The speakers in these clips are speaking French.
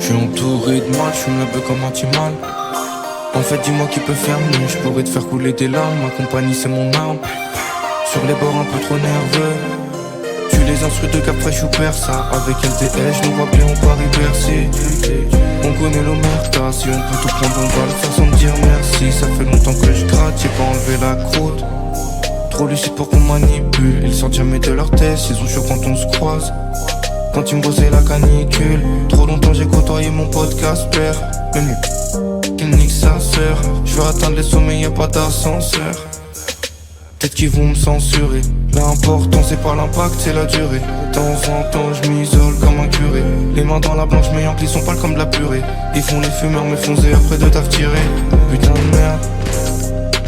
J'suis entouré de mal, j'fume la beuh comme un timal. En fait dis-moi qui peut faire mieux, j'pourrais te faire couler tes larmes. Ma compagnie c'est mon arme. Sur les bords un peu trop nerveux. Tu les instrus de cap fraîche ou persa. Avec LTS j'nous vois bien on Paris Bercy. On connaît l'omerta. Si on peut tout prendre on va le faire sans me dire merci. Ça fait longtemps que je gratte, j'ai pas enlevé la croûte. Trop lucide pour qu'on manipule. Ils sortent jamais de leur tête, ils ont chaud quand on se croise. Quand ils me bossaient la canicule. Trop longtemps j'ai côtoyé mon pote Casper. Mais mieux qu'il nique sa sœur. Je veux atteindre les sommets, y'a pas d'ascenseur. Peut-être qu'ils vont me censurer. L'important c'est pas l'impact, c'est la durée. De temps en temps je m'isole comme un curé. Les mains dans la blanche mais en sont pas comme de la purée. Ils font les fumeurs mais foncés après de taf tiré. Putain de merde.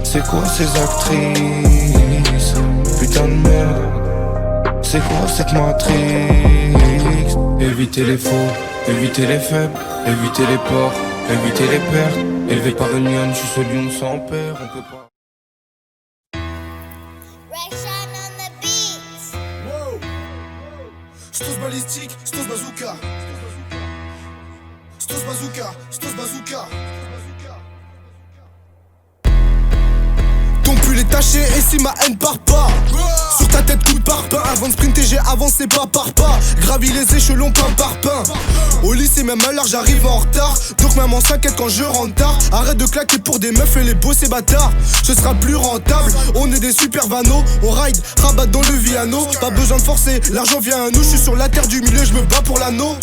C'est quoi ces actrices? Putain de merde. C'est quoi cette matrix? Éviter les faux, éviter les faibles, éviter les porcs, éviter les pertes. Élevé par une lionne, je suis ce lion sans père. On peut pas. Stos balistique, stos bazooka. Stos bazooka, stos bazooka. Ton pull est taché et si ma haine part pas. Sur ta tête coup de parpaing. Avant de sprinter j'ai avancé pas par pas. Gravi les échelons pain par pain. Au lycée même à l'heure j'arrive en retard. Donc maman s'inquiète quand je rentre tard. Arrête de claquer pour des meufs et les beaux ces bâtards. Ce sera plus rentable. On est des super vanos. On ride, rabat dans le Viano. Pas besoin de forcer, l'argent vient à nous. Je suis sur la terre du milieu, je me bats pour l'anneau.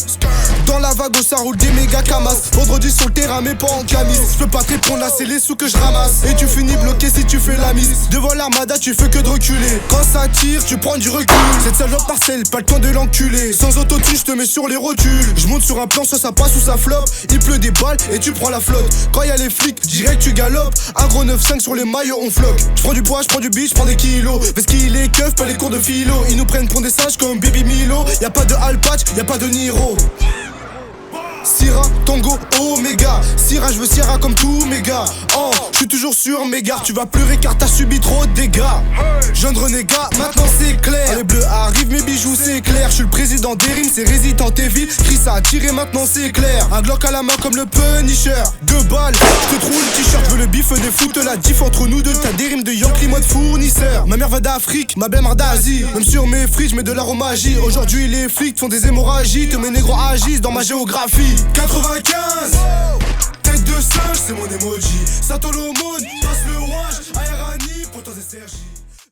Dans la vague ça roule des méga camas. Vendredi sur le terrain mais pas en camis. Je peux pas te répondre là, c'est les sous que je ramasse. Et tu finis bloqué si tu fais la mise. Devant l'armada tu fais que de reculer. Quand ça tire tu prends du recul. Cette salope parcelle, pas le temps de l'enculer. Sans autotune je te mets sur les rotules. Je monte sur un plan, soit ça passe ou ça flop. Il pleut des balles et tu prends la flotte. Quand y'a les flics, direct tu galopes. Un gros 9-5 sur les maillots on floque. Je prends du bois, je prends du beat, je prends des kilos. Parce qu'il est keuf, pas les cours de philo. Ils nous prennent pour des sages comme Baby Milo. Y'a pas de Alpatch, y'a pas de Niro. Syrah, Tango, Omega. Syrah, je veux Sierra comme tous mes gars. Oh, je suis toujours sur mes gardes. Tu vas pleurer car t'as subi trop de dégâts. Jeune renégat, maintenant c'est clair. Les bleus arrivent, mes bijoux c'est clair. Je suis le président des rimes, c'est Resident Evil. Chris a tiré, maintenant c'est clair. Un Glock à la main comme le Punisher. 2 balles, je te trouve le t-shirt. Veux le bif des foot, la diff entre nous deux. T'as des rimes de Yankee, mode fournisseur. Ma mère va d'Afrique, ma belle marre d'Asie. Même sur mes frites, je mets de l'aromagie. Aujourd'hui les flics font des hémorragies. Tous mes négros agissent dans ma géographie. 95, tête de singe, c'est mon emoji. Satolomon, passe le ouage, Aérani, pour toi c'est Sergi.